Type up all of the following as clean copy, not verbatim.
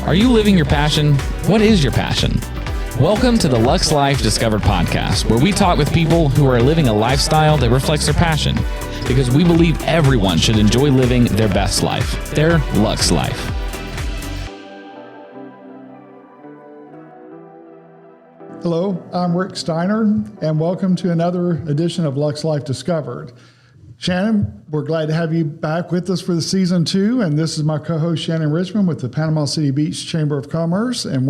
Are you living your passion? What is your passion? Welcome to the Luxe Life Discovered podcast, where we talk with people who are living a lifestyle that reflects their passion, because we believe everyone should enjoy living their best life, their Luxe Life. Hello, I'm Rick Steiner, and welcome to another edition of Luxe Life Discovered. Shannon, we're glad to have you back with us for the season 2, and this is my co-host Shannon Richmond with the Panama City Beach Chamber of Commerce, and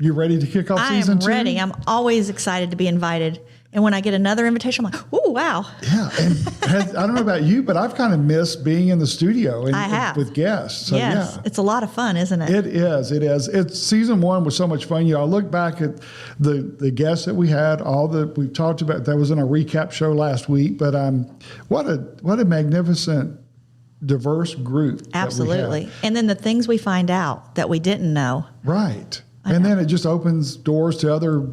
you ready to kick off season 2? I'm ready. I'm always excited to be invited. And when I get another invitation, I'm like, ooh, wow. Yeah, and I don't know about you, but I've kind of missed being in the studio with guests. So, yes, yeah. It's a lot of fun, isn't it? It is. It's season 1 was so much fun. I look back at the guests that we had, all that we've talked about. That was in our recap show last week. But what a magnificent, diverse group. Absolutely. And then the things we find out that we didn't know. Right. And then it just opens doors to other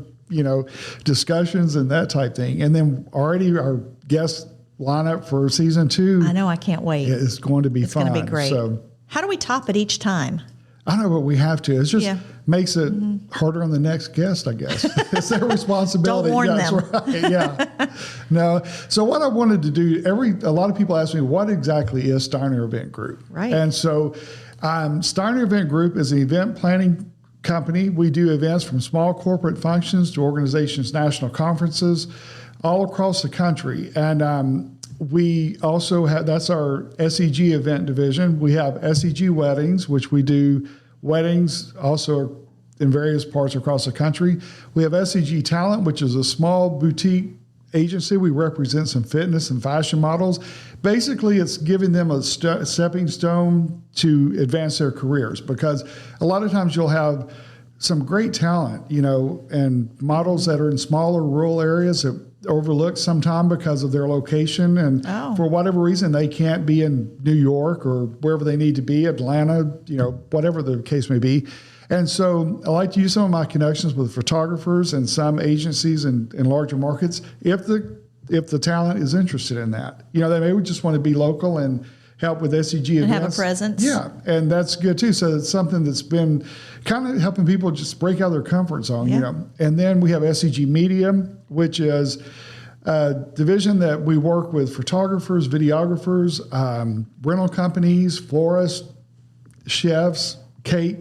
discussions and that type thing. And then already our guest lineup for season 2. I know, I can't wait. It's going to be fun. It's going to be great. So, how do we top it each time? I don't know, but we have to. It just makes it harder on the next guest, I guess. It's their responsibility. Don't warn them. Right. Yeah. No. So what I wanted to do, a lot of people ask me, what exactly is Steiner Event Group? Right. And so Steiner Event Group is an event planning company. We do events from small corporate functions to organizations' national conferences all across the country. And we also have, that's our SEG event division. We have SEG Weddings, which we do weddings also in various parts across the country. We have SEG Talent, which is a small boutique agency. We represent some fitness and fashion models. Basically, it's giving them a stepping stone to advance their careers, because a lot of times you'll have some great talent, and models that are in smaller rural areas that overlooked sometime because of their location. And for whatever reason, they can't be in New York or wherever they need to be, Atlanta, whatever the case may be. And so I like to use some of my connections with photographers and some agencies in larger markets if the talent is interested in that. They may just want to be local and help with SEG events. And have a presence. Yeah, and that's good too. So it's something that's been kind of helping people just break out of their comfort zone, And then we have SEG Media, which is a division that we work with photographers, videographers, rental companies, florists, chefs, cake,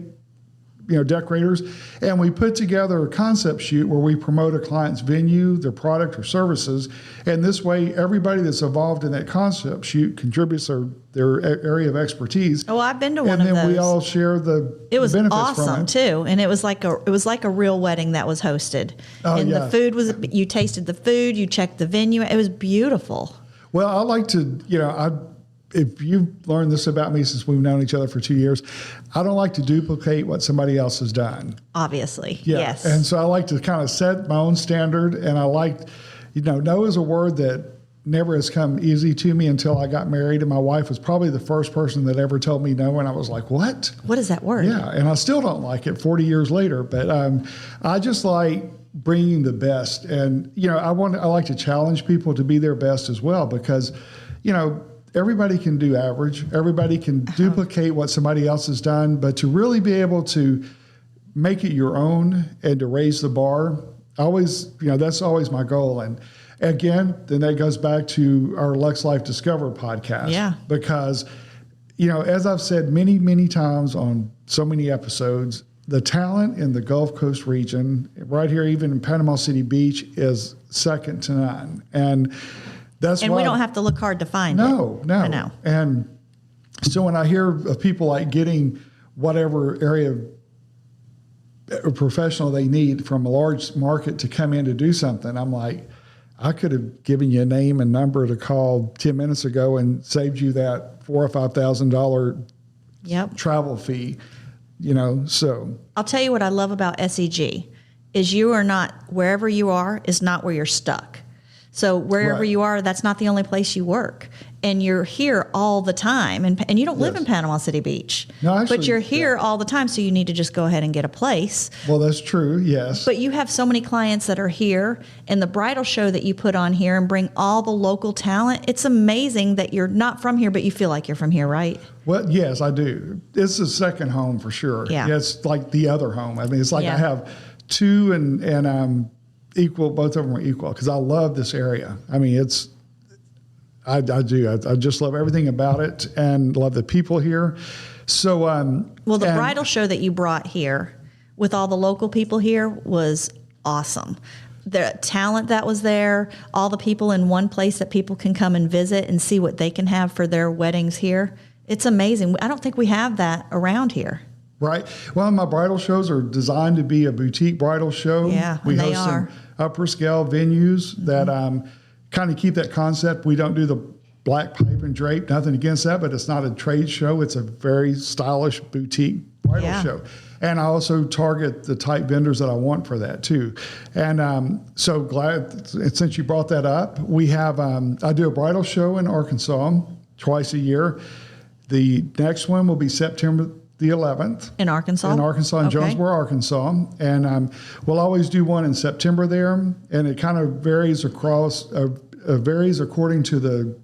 decorators, and we put together a concept shoot where we promote a client's venue, their product or services, and this way everybody that's involved in that concept shoot contributes their area of expertise. Oh, I've been to one of those. And then we all share the benefits from it. It was awesome too, and it was like a real wedding that was hosted. The food was, you tasted the food, you checked the venue. It was beautiful. Well, I like to, if you've learned this about me since we've known each other for 2 years, I don't like to duplicate what somebody else has done. Obviously, yeah. Yes. And so I like to kind of set my own standard, and I like, no is a word that never has come easy to me until I got married, and my wife was probably the first person that ever told me no, and I was like, what? What is that word? Yeah, and I still don't like it 40 years later, but I just like bringing the best, and I like to challenge people to be their best as well, because everybody can do average. Everybody can duplicate what somebody else has done, but to really be able to make it your own and to raise the bar, that's always my goal. And again, then that goes back to our Luxe Life Discover podcast. Yeah. Because, as I've said many, many times on so many episodes, the talent in the Gulf Coast region, right here, even in Panama City Beach, is second to none. And that's why we don't have to look hard to find it. No. I know. And so when I hear of people like getting whatever area of professional they need from a large market to come in to do something, I'm like, I could have given you a name and number to call 10 minutes ago and saved you that $4,000 or $5,000 travel fee, so. I'll tell you what I love about SEG is you are not, wherever you are is not where you're stuck. So wherever you are, that's not the only place you work. and you're here all the time, and you don't live in Panama City Beach, no, actually, but you're here all the time, so you need to just go ahead and get a place. Well, that's true, yes. But you have so many clients that are here, and the bridal show that you put on here and bring all the local talent. It's amazing that you're not from here, but you feel like you're from here, right? Well, yes, I do. It's a second home for sure. Yeah. It's like the other home. I mean, it's like Yeah. I have two and I'm equal. Both of them are equal because I love this area. I mean, I do. I just love everything about it and love the people here. So, well, the bridal show that you brought here with all the local people here was awesome. The talent that was there, all the people in one place that people can come and visit and see what they can have for their weddings here. It's amazing. I don't think we have that around here. Right. Well, my bridal shows are designed to be a boutique bridal show. Yeah, we they host are. some upper scale venues that kind of keep that concept. We don't do the black pipe and drape, nothing against that, but it's not a trade show. It's a very stylish boutique bridal show. And I also target the type vendors that I want for that too. And so glad, since you brought that up, we have, I do a bridal show in Arkansas twice a year. The next one will be September the 11th. In Arkansas? In Jonesboro, Arkansas. And we'll always do one in September there. And it kind of varies varies according to the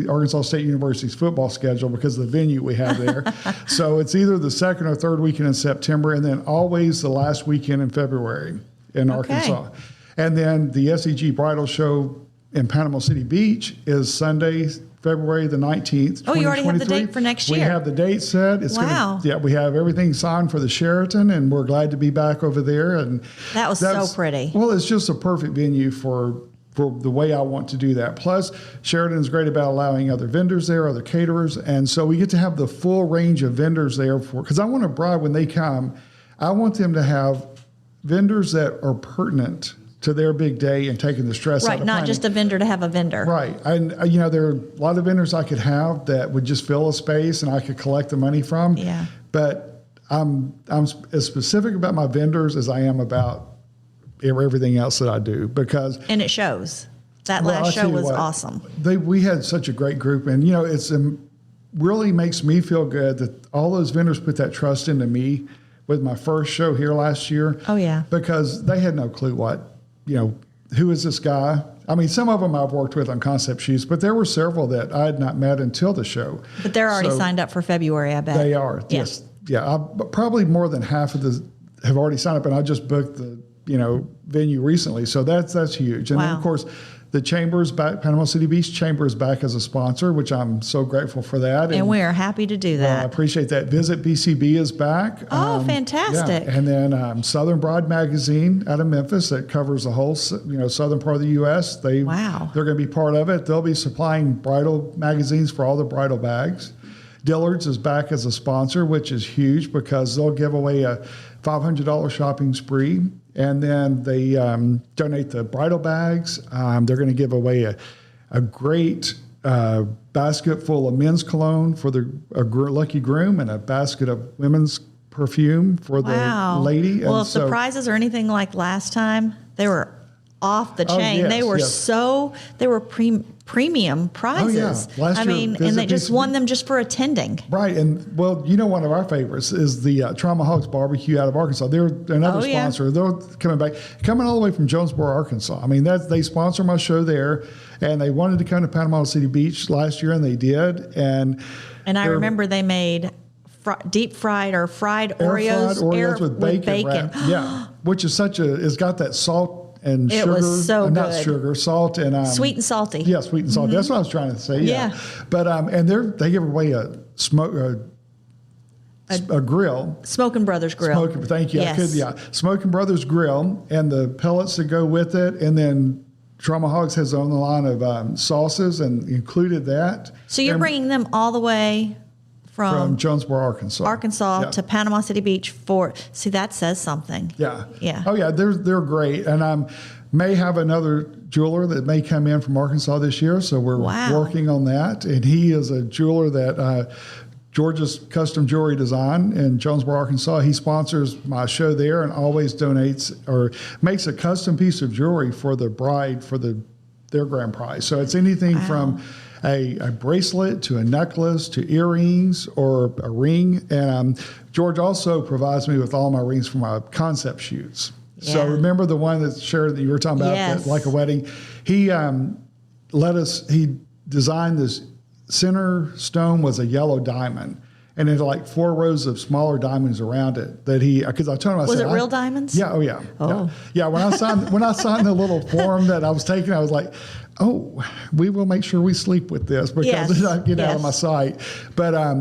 Arkansas State University's football schedule because of the venue we have there. So it's either the second or third weekend in September and then always the last weekend in February in Arkansas. And then the SEG Bridal Show in Panama City Beach is Sunday, February the 19th. Oh, you already have the date for next year. We have the date set. Wow. We have everything signed for the Sheraton, and we're glad to be back over there. And that was so pretty. Well, it's just a perfect venue for the way I want to do that. Plus, Sheraton's great about allowing other vendors there, other caterers, and so we get to have the full range of vendors there because I want a bride when they come, I want them to have vendors that are pertinent to their big day and taking the stress out of not planning. just a vendor to have a vendor. Right. And, there are a lot of vendors I could have that would just fill a space and I could collect the money from. Yeah. But I'm as specific about my vendors as I am about everything else that I do because. And it shows. That last show was awesome. We had such a great group, and it's really makes me feel good that all those vendors put that trust into me with my first show here last year. Oh yeah. Because they had no clue who is this guy? I mean, some of them I've worked with on concept shoots, but there were several that I had not met until the show. But they're already signed up for February, I bet. They are. Yeah. Yes. Yeah. Probably more than half of have already signed up, and I just booked the venue recently. So that's huge. And then, of course, the Chamber is back, Panama City Beach Chamber is back as a sponsor, which I'm so grateful for that. And we are happy to do that. I appreciate that. Visit BCB is back. Oh, fantastic. Yeah. And then Southern Bride Magazine out of Memphis that covers the whole, southern part of the U.S. They're going to be part of it. They'll be supplying bridal magazines for all the bridal bags. Dillard's is back as a sponsor, which is huge because they'll give away a $500 shopping spree. And then they donate the bridal bags. They're going to give away a great basket full of men's cologne for the lucky groom and a basket of women's perfume for the lady. Well, if the prizes are anything like last time, they were off the chain. Yes, they were they were premium prizes. Oh, yeah. Last year, and they just won them just for attending. Right. And well, one of our favorites is the Trauma Hogs Barbecue out of Arkansas. They're another sponsor. They're coming all the way from Jonesboro, Arkansas. I mean, they sponsor my show there, and they wanted to come to Panama City Beach last year, and they did. And I remember they made deep fried or fried Oreos with bacon. Yeah, which is it's got that salt and it sugar. Was so not good. Sugar, salt, and sweet and salty. Yeah, sweet and salty. Mm-hmm. That's what I was trying to say. Yeah. But and they give away a grill. Smoking Brothers grill. Thank you. Yes. Smoking Brothers grill and the pellets that go with it, and then Trauma Hogs has their own line of sauces and included that. So you're bringing them all the way from Jonesboro, Arkansas to Panama City Beach that says something. Yeah. Yeah. Oh yeah, they're great. And may have another jeweler that may come in from Arkansas this year, so we're working on that. And he is a jeweler that George's Custom Jewelry Design in Jonesboro, Arkansas. He sponsors my show there and always donates or makes a custom piece of jewelry for the bride for their grand prize. So it's anything from a bracelet to a necklace to earrings or a ring. And George also provides me with all my rings for my concept shoots. Yeah. So remember the one that shared that you were talking about, yes. like a wedding? He he designed this center stone was a yellow diamond. And it had like 4 rows of smaller diamonds around it that because I told him, was it real diamonds? Yeah. Oh yeah. Oh. Yeah. When I signed the little form that I was taking, I was like, oh, we will make sure we sleep with this because it's not getting out of my sight. But, I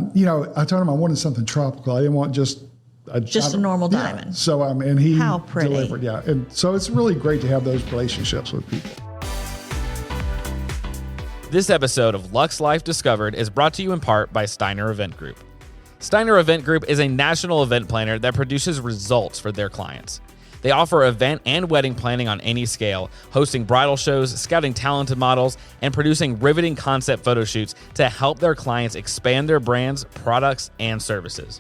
told him I wanted something tropical. I didn't want just a normal diamond. So, and he delivered. Yeah. And so it's really great to have those relationships with people. This episode of Luxe Life Discovered is brought to you in part by Steiner Event Group. Steiner Event Group is a national event planner that produces results for their clients. They offer event and wedding planning on any scale, hosting bridal shows, scouting talented models, and producing riveting concept photo shoots to help their clients expand their brands, products, and services.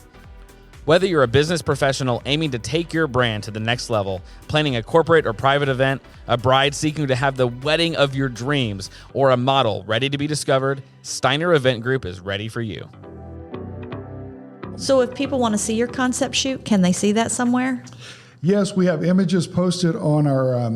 Whether you're a business professional aiming to take your brand to the next level, planning a corporate or private event, a bride seeking to have the wedding of your dreams, or a model ready to be discovered, Steiner Event Group is ready for you. So if people want to see your concept shoot, can they see that somewhere? Yes, we have images posted on our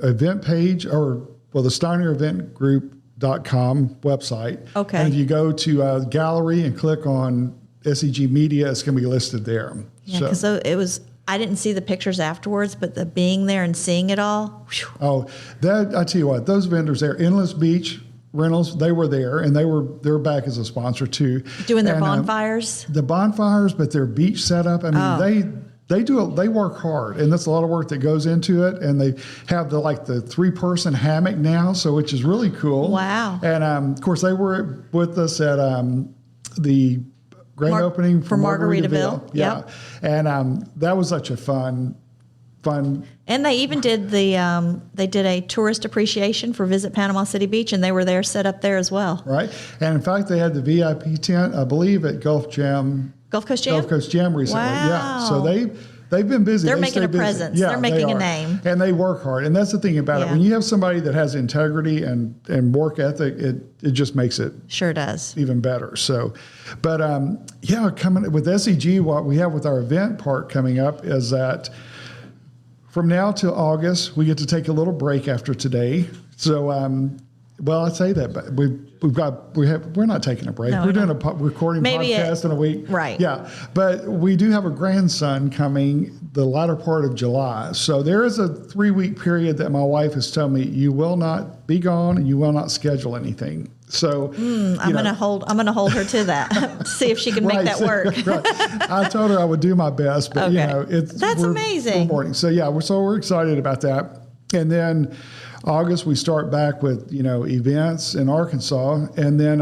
event page the SteinerEventGroup.com website. Okay. And if you go to gallery and click on SEG Media, it's going to be listed there. Yeah, because I didn't see the pictures afterwards, but the being there and seeing it all. Whew. Oh, I tell you what, those vendors there, Endless Beach Rentals, they were there, and they're back as a sponsor too. Doing their bonfires? The bonfires, but their beach setup. I mean, they work hard, and that's a lot of work that goes into it. And they have the 3-person hammock now, which is really cool. Wow! And of course, they were with us at the grand opening for Margaritaville. Yeah, and that was such a fun. And they even did they did a tourist appreciation for Visit Panama City Beach, and they were there set up there as well. Right, and in fact, they had the VIP tent, I believe, at Gulf Coast Jam recently. Wow. Yeah, so they've been busy. They're making a presence. Yeah, they're making a name, and they work hard. And that's the thing about it. When you have somebody that has integrity and work ethic, it just makes it sure does even better. So, but coming with SEG, what we have with our event part coming up is that. From now till August, we get to take a little break after today. So, I say that, but we're not taking a break. No, we're doing a recording podcast in a week. Right. Yeah. But we do have a grandson coming the latter part of July. So there is a 3-week period that my wife has told me, you will not be gone and you will not schedule anything. So I'm going to hold her to that. See if she can make that work. Right. I told her I would do my best, but that's amazing. So we're excited about that. And then August we start back with events in Arkansas, and then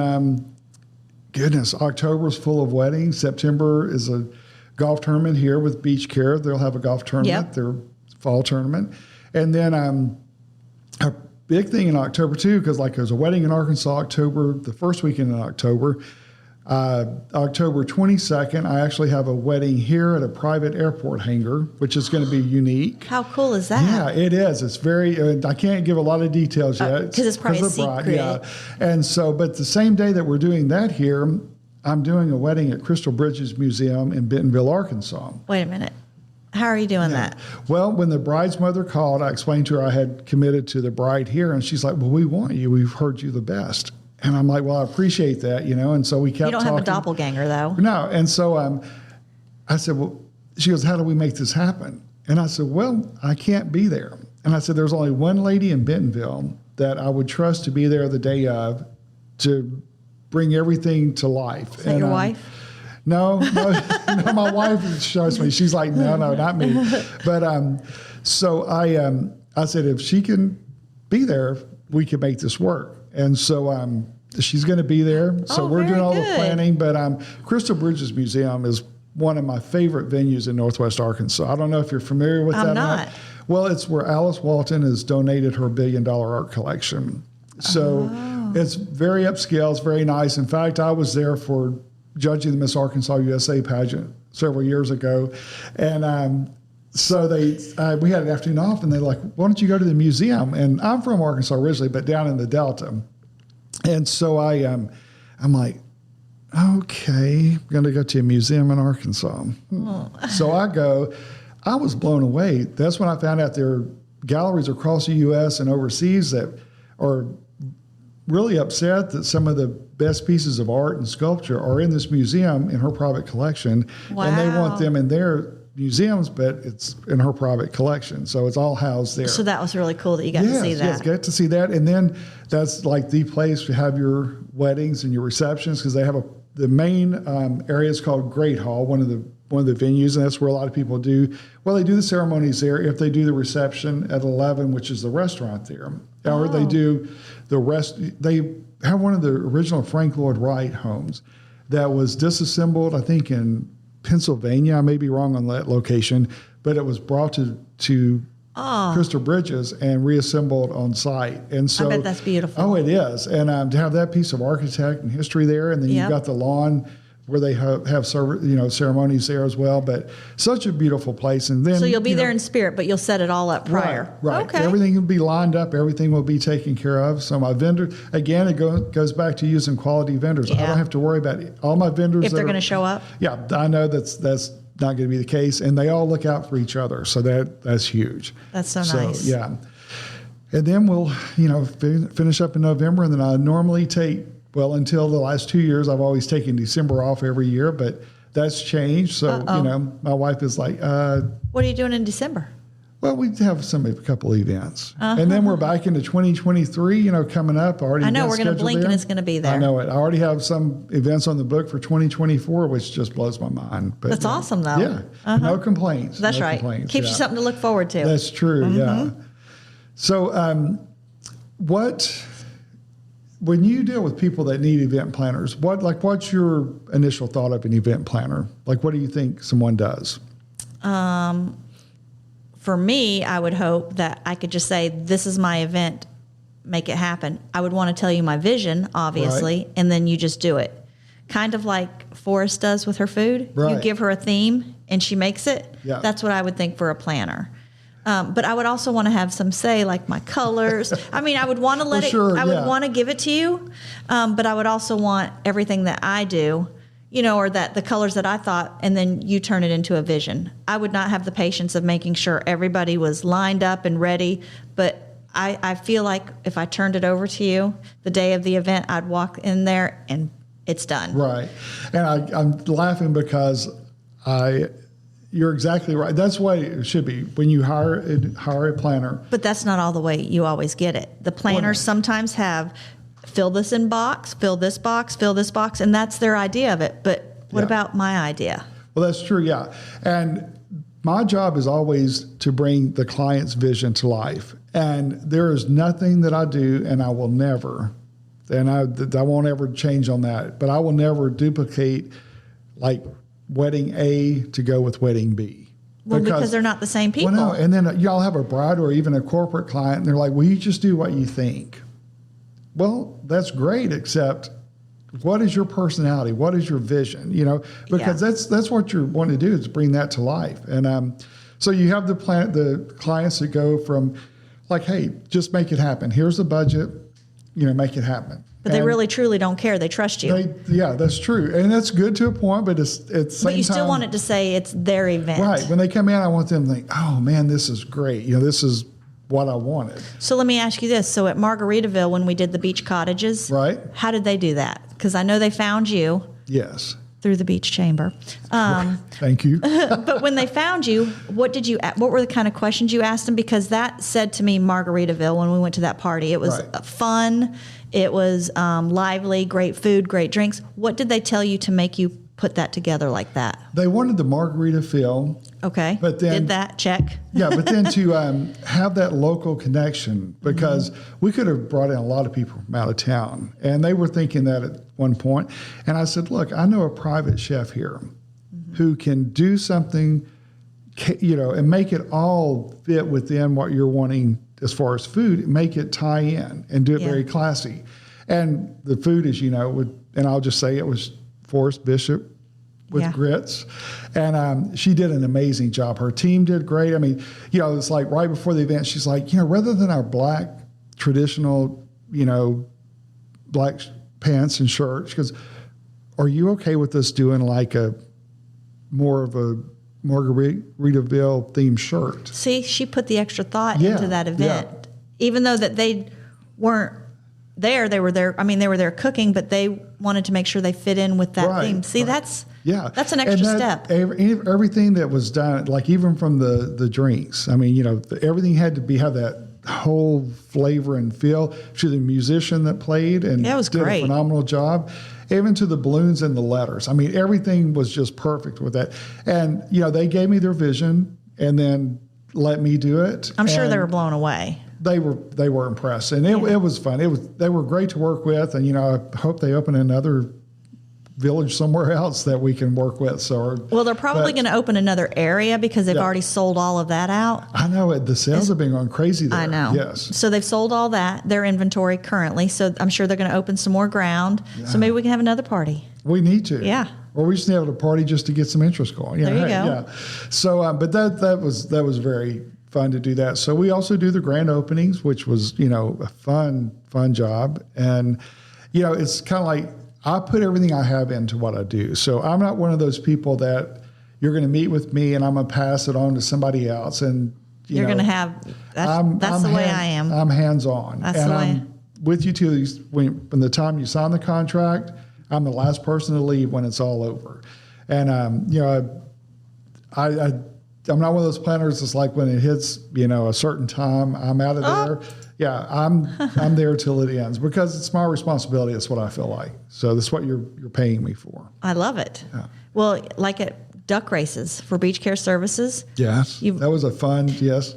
October's full of weddings. September is a golf tournament here with Beach Care. They'll have a golf tournament, their fall tournament, and then a big thing in October too, because there's a wedding in Arkansas the first weekend in October. October 22nd, I actually have a wedding here at a private airport hangar, which is going to be unique. How cool is that? Yeah, it is. It's very, I can't give a lot of details yet. Because it's probably a secret. Yeah. And so, but the same day that we're doing that here, I'm doing a wedding at Crystal Bridges Museum in Bentonville, Arkansas. Wait a minute. How are you doing that? Well, when the bride's mother called, I explained to her I had committed to the bride here, and she's like, well, we want you. We've heard you the best. And I'm like, well, I appreciate that, and so we kept talking. You don't have a doppelganger, though. No. And so I said, well, she goes, how do we make this happen? And I said, well, I can't be there. And I said, there's only one lady in Bentonville that I would trust to be there the day of to bring everything to life. Is that your wife? No, my wife shows me. She's like, no, not me. But so I said, if she can be there, we can make this work. And so she's going to be there. So we're doing all the planning. But Crystal Bridges Museum is one of my favorite venues in Northwest Arkansas. I don't know if you're familiar with that. I'm not. Well, it's where Alice Walton has donated her $1 billion art collection. So it's very upscale. It's very nice. In fact, I was there for judging the Miss Arkansas USA pageant several years ago. And so we had an afternoon off, and they're like, why don't you go to the museum? And I'm from Arkansas originally, but down in the Delta. And so I'm like, okay, I'm going to go to a museum in Arkansas. Oh. So I go. I was blown away. That's when I found out there are galleries across the U.S. and overseas that are really upset that some of the best pieces of art and sculpture are in this museum in her private collection. Wow. And they want them in their museums, but it's in her private collection. So it's all housed there. So that was really cool that you got to see that. Yes, get to see that. And then that's like the place to have your weddings and your receptions, because they have the main area is called Great Hall, one of the venues, and that's where a lot of people do. Well, they do the ceremonies there. If they do the reception at 11, which is the restaurant there, or they do the rest. They have one of the original Frank Lloyd Wright homes that was disassembled, I think, in Pennsylvania. I may be wrong on that location, but it was brought to Crystal Bridges and reassembled on site. And so, I bet that's beautiful. Oh, it is. And to have that piece of architect and history there, and then you've got the lawn where they have ceremonies there as well. But such a beautiful place. And then so you'll be there in spirit, but you'll set it all up prior. Right. Okay. Everything will be lined up. Everything will be taken care of. So my vendor, again, it goes back to using quality vendors. I don't have to worry about it. All my vendors, if they're going to show up. Yeah, I know that's not going to be the case, and they all look out for each other. So that's huge. That's so nice. Yeah. And then we'll finish up in November, and then I normally take. Well, until the last 2 years, I've always taken December off every year, but that's changed. So, my wife is like, what are you doing in December? Well, we have a couple of events. And then we're back into 2023, coming up. I know we're going to blink and it's going to be there. I know it. I already have some events on the book for 2024, which just blows my mind. But that's awesome, though. Yeah. No complaints. That's right. Keeps you something to look forward to. That's true. Yeah. So, when you deal with people that need event planners, what's your initial thought of an event planner? Like, what do you think someone does? For me, I would hope that I could just say, this is my event, make it happen. I would want to tell you my vision, obviously, and then you just do it. Kind of like Forrest does with her food. Right. You give her a theme and she makes it. Yeah. That's what I would think for a planner. But I would also want to have some say, like my colors. I mean, I would want to would want to give it to you, but I would also want everything that I do, or that the colors that I thought, and then you turn it into a vision. I would not have the patience of making sure everybody was lined up and ready, but I feel like if I turned it over to you the day of the event, I'd walk in there and it's done. Right. And I'm laughing because you're exactly right. That's the way it should be when you hire a planner. But that's not all the way you always get it. The planners sometimes have fill this in box, fill this box, and that's their idea of it. But what about my idea? Well, that's true, yeah. And my job is always to bring the client's vision to life. And there is nothing that I do, and I will never, and I won't ever change on that, but I will never duplicate like wedding A to go with wedding B. Well, because they're not the same people. Well, no, and then y'all have a bride or even a corporate client, and they're like, well, you just do what you think. Well, that's great, except what is your personality? What is your vision? Because that's what you want to do, is bring that to life. And so you have the clients that go from like, hey, just make it happen. Here's the budget, make it happen. But they really, truly don't care. They trust you. That's true. And that's good to a point, but it's But you still want it to say it's their event. Right. When they come in, I want them to think, oh, man, this is great. This is what I wanted. So let me ask you this. So at Margaritaville, when we did the beach cottages, right? How did they do that? Because I know they found you. Yes. Through the beach chamber. Thank you. But when they found you, what were the kind of questions you asked them? Because that said to me Margaritaville when we went to that party. It was fun. It was lively, great food, great drinks. What did they tell you to make you put that together like that? They wanted the margarita feel. Okay. But then, did that, check. Yeah, but then to have that local connection, because we could have brought in a lot of people from out of town, and they were thinking that at one point. And I said, look, I know a private chef here who can do something, and make it all fit within what you're wanting as far as food, make it tie in and do it very classy. And the food, as and I'll just say it was Forrest Bishop with grits. And she did an amazing job. Her team did great. I mean, it's like right before the event, she's like, rather than our black traditional, black pants and shirt. She goes, are you okay with us doing like more of a Margaritaville themed shirt? See, she put the extra thought into that event. Yeah. Even though that they weren't there, they were there. I mean, they were there cooking, but they wanted to make sure they fit in with that theme. See, that's an extra step. Everything that was done, like even from the drinks, I mean, everything had to have that whole flavor and feel. To the musician that played and it was did great. a phenomenal job. Even to the balloons and the letters. I mean, everything was just perfect with that. And, they gave me their vision and then let me do it. I'm sure they were blown away. They were impressed. And it was fun. They were great to work with. And, I hope they open another village somewhere else that we can work with. Well, they're probably going to open another area because they've already sold all of that out. I know the sales have been going crazy there. I know. Yes. So they've sold all their inventory currently. So I'm sure they're going to open some more ground. Yeah. So maybe we can have another party. We need to. Yeah. Or we just have a party just to get some interest going. There you go. Yeah. So, but that was very fun to do that. So we also do the grand openings, which was a fun job. And it's kind of like, I put everything I have into what I do. So I'm not one of those people that you're going to meet with me and I'm going to pass it on to somebody else. And you're going to have, that's the way I am. I'm hands-on. That's the way. I'm with you till from the time you sign the contract, I'm the last person to leave when it's all over. And, I'm not one of those planners that's like when it hits, a certain time, I'm out of there. Yeah, I'm there till it ends because it's my responsibility. That's what I feel like. So that's what you're paying me for. I love it. Yeah. Well, like at duck races for Beach Care Services. Yes, that was a fun. Yes.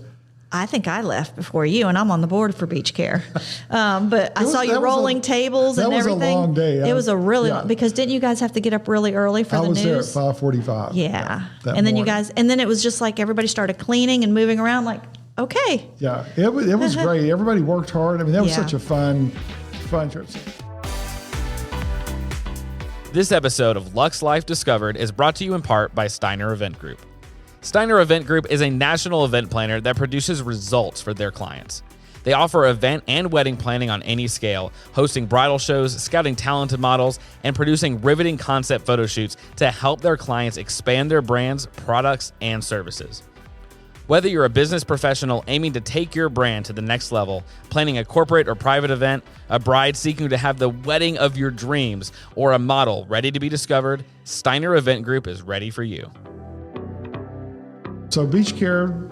I think I left before you, and I'm on the board for Beach Care. But I saw you rolling tables and everything. That was a long day. It was a really long, because didn't you guys have to get up really early for the news? I was there at 5:45. Yeah. And then and then it was just like everybody started cleaning and moving around like, okay. Yeah, it was great. Everybody worked hard. I mean, that was such a fun trip. This episode of Luxe Life Discovered is brought to you in part by Steiner Event Group. Steiner Event Group is a national event planner that produces results for their clients. They offer event and wedding planning on any scale, hosting bridal shows, scouting talented models, and producing riveting concept photo shoots to help their clients expand their brands, products, and services. Whether you're a business professional aiming to take your brand to the next level, planning a corporate or private event, a bride seeking to have the wedding of your dreams, or a model ready to be discovered, Steiner Event Group is ready for you. So Beach Care,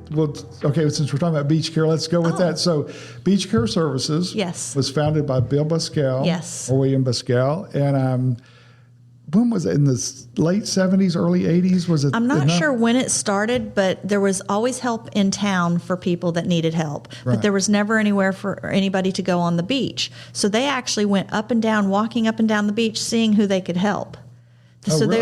since we're talking about Beach Care, let's go with that. So Beach Care Services was founded by Bill Buscell, or William Buscell. And when was it? In the late 70s, early 80s? Was it? I'm not sure when it started, but there was always help in town for people that needed help. Right. But there was never anywhere for anybody to go on the beach. So they actually went up and down, walking up and down the beach, seeing who they could help. So we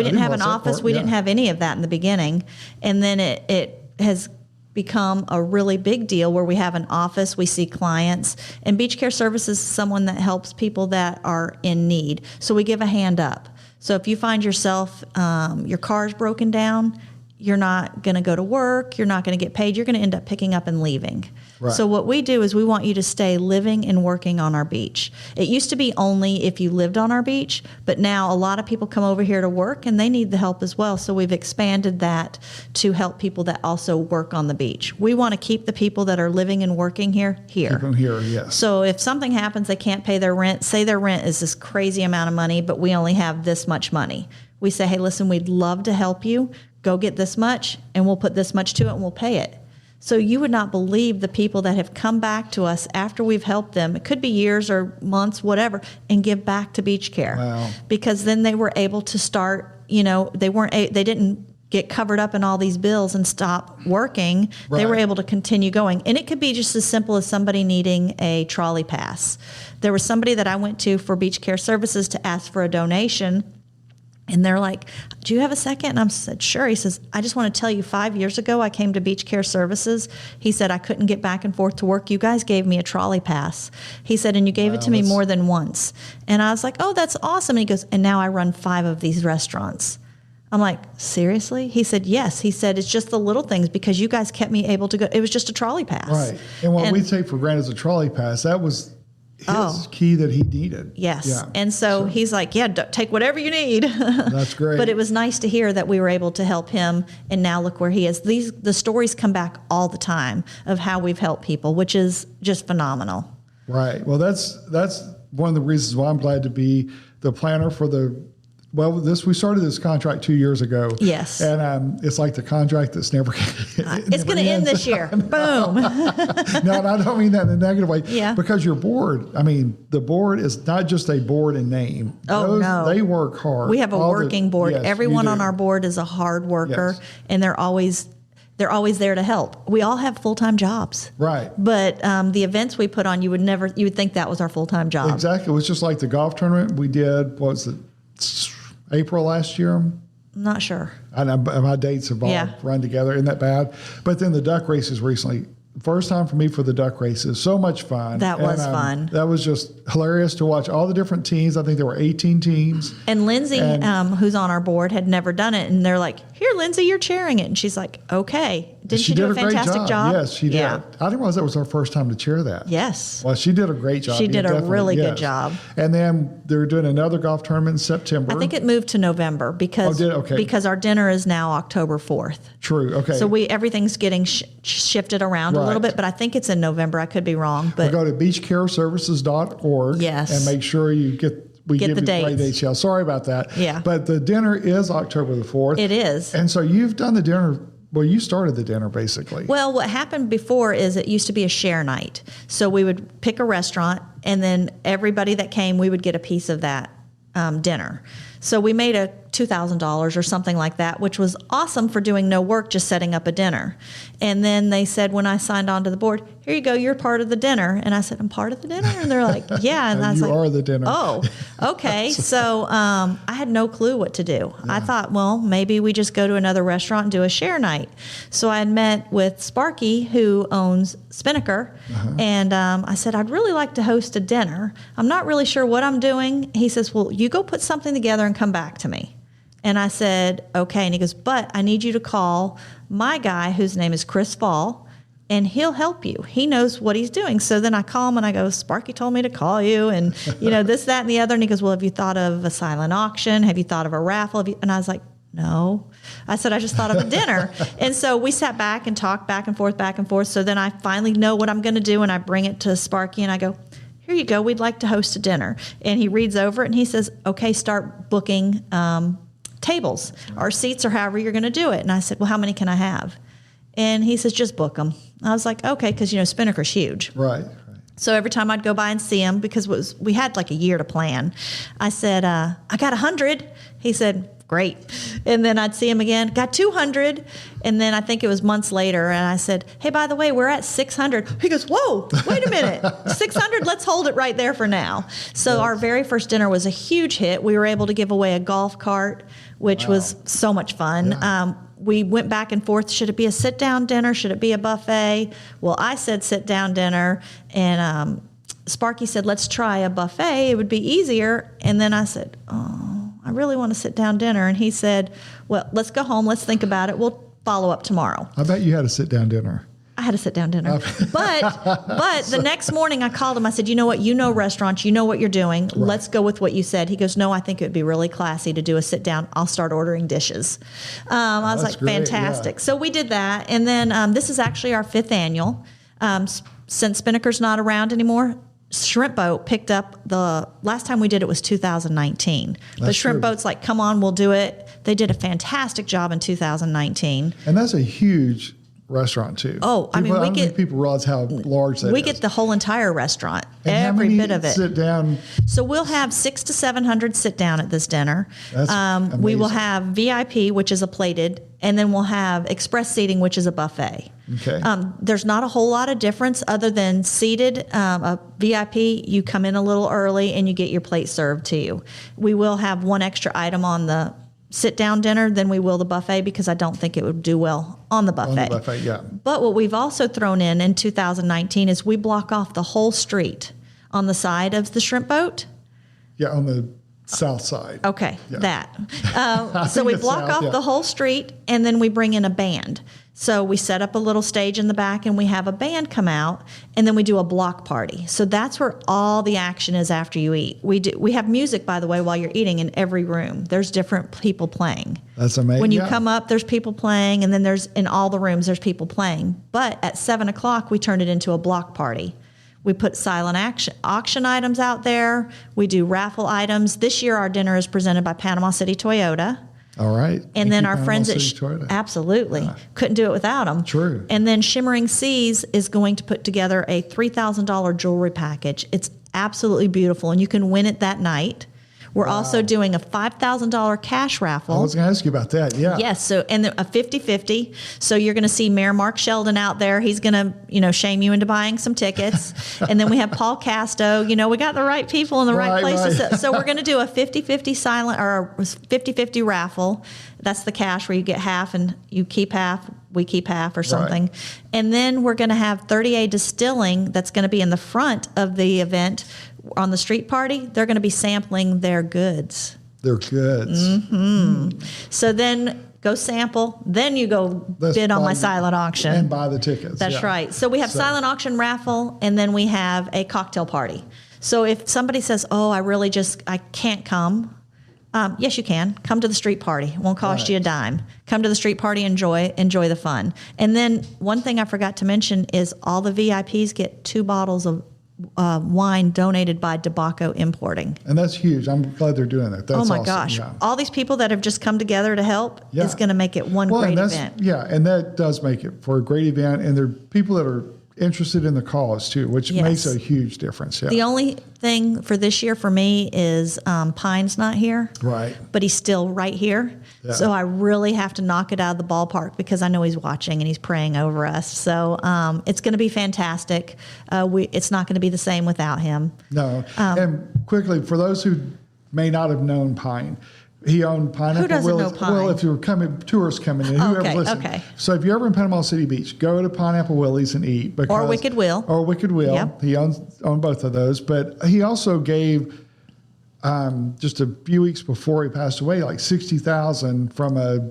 didn't have an office. We didn't have any of that in the beginning. And then it has become a really big deal where we have an office, we see clients, and Beach Care Services is someone that helps people that are in need. So we give a hand up. So if you find yourself, your car's broken down, you're not going to go to work, you're not going to get paid, you're going to end up picking up and leaving. Right. So what we do is we want you to stay living and working on our beach. It used to be only if you lived on our beach, but now a lot of people come over here to work and they need the help as well. So we've expanded that to help people that also work on the beach. We want to keep the people that are living and working here. Keep them here, yes. So if something happens, they can't pay their rent, say their rent is this crazy amount of money, but we only have this much money. We say, hey, listen, we'd love to help you. Go get this much, and we'll put this much to it, and we'll pay it. So you would not believe the people that have come back to us after we've helped them. It could be years or months, whatever, and give back to Beach Care. Wow. Because then they were able to start, they didn't get covered up in all these bills and stop working. Right. They were able to continue going. And it could be just as simple as somebody needing a trolley pass. There was somebody that I went to for Beach Care Services to ask for a donation. And they're like, do you have a second? And I said, sure. He says, I just want to tell you, 5 years ago, I came to Beach Care Services. He said, I couldn't get back and forth to work. You guys gave me a trolley pass. He said, and you gave it to me more than once. And I was like, oh, that's awesome. And he goes, and now I run 5 of these restaurants. I'm like, seriously? He said, yes. He said, it's just the little things because you guys kept me able to go. It was just a trolley pass. Right. And what we take for granted as a trolley pass, that was his key that he needed. Yes. Yeah. And so he's like, yeah, take whatever you need. That's great. But it was nice to hear that we were able to help him. And now look where he is. The stories come back all the time of how we've helped people, which is just phenomenal. Right. Well, that's one of the reasons why I'm glad to be the planner for we started this contract 2 years ago. Yes. And it's like the contract that's never it's going to end this year. Boom. No, I don't mean that in a negative way. Yeah. Because your board, the board is not just a board in name. No. They work hard. We have a working board. Yes, everyone on our board is a hard worker, and they're always there to help. We all have full-time jobs. Right. But the events we put on, you would think that was our full-time job. Exactly. It was just like the golf tournament we did, what was it, April last year? I'm not sure. And my dates have all run together. Isn't that bad? But then the duck races recently, first time for me for the duck races. So much fun. That was fun. That was just hilarious to watch all the different teams. I think there were 18 teams. And Lindsay, who's on our board, had never done it. And they're like, here, Lindsay, you're chairing it. And she's like, okay. Didn't she do a fantastic job? Yes, she did. Yeah. I didn't realize that was her first time to chair that. Yes. Well, she did a great job. She did a really good job. And then they're doing another golf tournament in September. I think it moved to November because our dinner is now October 4th. True. Okay. So everything's getting shifted around a little bit, but I think it's in November. I could be wrong. But go to beachcareservices.org. Yes. And make sure you get the right dates. Yeah, sorry about that. Yeah. But the dinner is October the 4th. It is. And so you've done the dinner. Well, you started the dinner basically. Well, what happened before is it used to be a share night. So we would pick a restaurant, and then everybody that came, we would get a piece of that dinner. So we made a $2,000 or something like that, which was awesome for doing no work, just setting up a dinner. And then they said, when I signed on to the board, here you go, you're part of the dinner. And I said, I'm part of the dinner? And they're like, yeah. And I was you are the dinner. Oh, okay. So I had no clue what to do. Yeah. I thought, well, maybe we just go to another restaurant and do a share night. So I had met with Sparky, who owns Spinnaker, and I said, I'd really like to host a dinner. I'm not really sure what I'm doing. He says, well, you go put something together and come back to me. And I said, okay. And he goes, but I need you to call my guy, whose name is Chris Fall, and he'll help you. He knows what he's doing. So then I call him and I go, Sparky told me to call you, and this, that, and the other. And he goes, well, have you thought of a silent auction? Have you thought of a raffle? And I was like, no. I said, I just thought of a dinner. And so we sat back and talked back and forth. So then I finally know what I'm going to do, and I bring it to Sparky and I go, here you go. We'd like to host a dinner. And he reads over it and he says, okay, start booking tables or seats or however you're going to do it. And I said, well, how many can I have? And he says, just book them. I was like, okay, because, Spinnaker's huge. Right. So every time I'd go by and see him, because we had like a year to plan, I said, I got 100. He said, great. And then I'd see him again, got 200. And then I think it was months later, and I said, hey, by the way, we're at 600. He goes, whoa, wait a minute. 600, let's hold it right there for now. So our very first dinner was a huge hit. We were able to give away a golf cart, which was so much fun. Yeah. We went back and forth. Should it be a sit-down dinner? Should it be a buffet? Well, I said sit-down dinner, and Sparky said, let's try a buffet. It would be easier. And then I said, oh, I really want a sit-down dinner. And he said, well, let's go home. Let's think about it. We'll follow up tomorrow. I bet you had a sit-down dinner. I had a sit-down dinner. But the next morning I called him. I said, you know what? You know restaurants. You know what you're doing. Right. Let's go with what you said. He goes, no, I think it would be really classy to do a sit-down. I'll start ordering dishes. I was like, great. Fantastic. Yeah. So we did that. And then this is actually our 5th annual. Since Spinnaker's not around anymore, Shrimp Boat picked up the last time we did it was 2019. But Shrimp Boat's like, come on, we'll do it. They did a fantastic job in 2019. And that's a huge restaurant too. Oh, I don't think people realize how large that is. We get the whole entire restaurant, and every bit of it. Sit down. So we'll have 600 to 700 sit down at this dinner. That's amazing. We will have VIP, which is a plated, and then we'll have express seating, which is a buffet. Okay. There's not a whole lot of difference other than seated. A VIP, you come in a little early and you get your plate served to you. We will have one extra item on the sit-down dinner than we will the buffet, because I don't think it would do well on the buffet. On the buffet, yeah. But what we've also thrown in 2019 is we block off the whole street on the side of the Shrimp Boat. Yeah, on the South side. Okay, Yeah. that. So we it's block south, off the whole street, and then we bring in a band. So we set up a little stage in the back, and we have a band come out, and then we do a block party. So that's where all the action is after you eat. We have music, by the way, while you're eating in every room. There's different people playing. That's amazing. When you come up, there's people playing, and then there's in all the rooms there's people playing. But at 7 o'clock, we turn it into a block party. We put silent auction items out there. We do raffle items. This year, our dinner is presented by Panama City Toyota. All right. And then our friends at Toyota. Absolutely. Couldn't do it without them. True. And then Shimmering Seas is going to put together a $3,000 jewelry package. It's absolutely beautiful, and you can win it that night. We're also doing a $5,000 cash raffle. I was going to ask you about that. Yeah. Yes. So, and a 50-50. So you're going to see Mayor Mark Sheldon out there. He's going to, shame you into buying some tickets. And then we have Paul Casto. We got the right people in the right places. Right. So we're going to do a 50-50 silent or a 50-50 raffle. That's the cash where you get half and you keep half, we keep half or something. Right. And then we're going to have 30A Distilling that's going to be in the front of the event on the street party. They're going to be sampling their goods. Their goods. Mm-hmm. So then go sample, then you go bid on my silent auction. And buy the tickets. That's right. So we have silent auction raffle, and then we have a cocktail party. So if somebody says, I can't come, yes, you can. Come to the street party. It won't cost you a dime. Come to the street party, enjoy the fun. And then one thing I forgot to mention is all the VIPs get 2 bottles of wine donated by Tobacco Importing. And that's huge. I'm glad they're doing that. That's oh my awesome. gosh. Yeah. All these people that have just come together to help is going to make it one great event. Yeah, and that does make it for a great event. And there are people that are interested in the cause too, which makes a huge difference. Yeah. The only thing for this year for me is Pine's not here. Right. But he's still right here. Yeah. So I really have to knock it out of the ballpark because I know he's watching and he's praying over us. So it's going to be fantastic. It's not going to be the same without him. No. And quickly, for those who may not have known Pine, he owned Pineapple Who doesn't Willie's. know Pine? Well, if you were tourists coming in, whoever's listening. Okay. So if you're ever in Panama City Beach, go to Pineapple Willie's and eat. Or Wicked Will. Yep. He owned both of those. But he also gave, just a few weeks before he passed away, like $60,000 from a...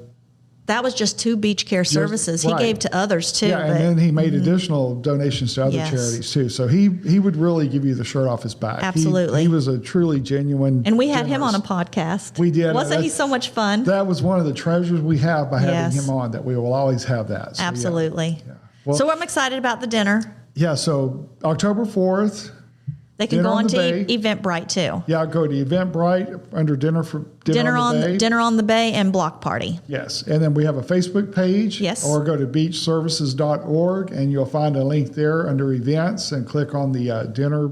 That was just 2 beach care services. He gave to others too. Yeah, and then he made additional donations to other charities too. So he would really give you the shirt off his back. Absolutely. He was a truly genuine. And we had him on a podcast. We did. Wasn't he so much fun? That was one of the treasures we have by having him on, that we will always have that. So, absolutely. Yeah. Well, so I'm excited about the dinner. Yeah, so October 4th. They can go on to Eventbrite too. Yeah, go to Eventbrite under Dinner on the Bay and Block Party. Yes, and then we have a Facebook page. Yes. Or go to beachservices.org and you'll find a link there under events and click on the dinner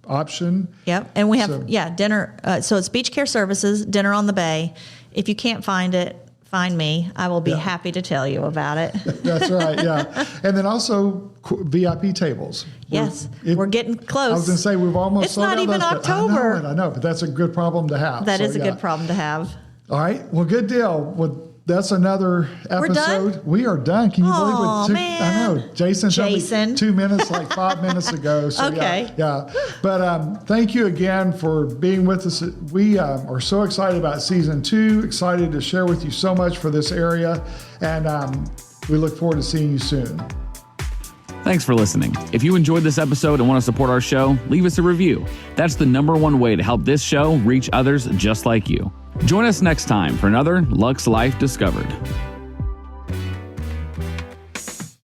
option. Yep, and we have dinner. So it's Beach Care Services, Dinner on the Bay. If you can't find it, find me. I will be happy to tell you about it. That's right, yeah. And then also VIP tables. Yes, we're getting close. I was going to say we've almost. It's not even October. I know, but that's a good problem to have. That is a good problem to have. All right, well, good deal. Well, that's another episode. We're done? We are done. Can you believe it? Man. I know. Jason told me 2 minutes, like 5 minutes ago. So okay. Yeah. But thank you again for being with us. We are so excited about season 2, excited to share with you so much for this area. And we look forward to seeing you soon. Thanks for listening. If you enjoyed this episode and want to support our show, leave us a review. That's the #1 way to help this show reach others just like you. Join us next time for another Luxe Life Discovered.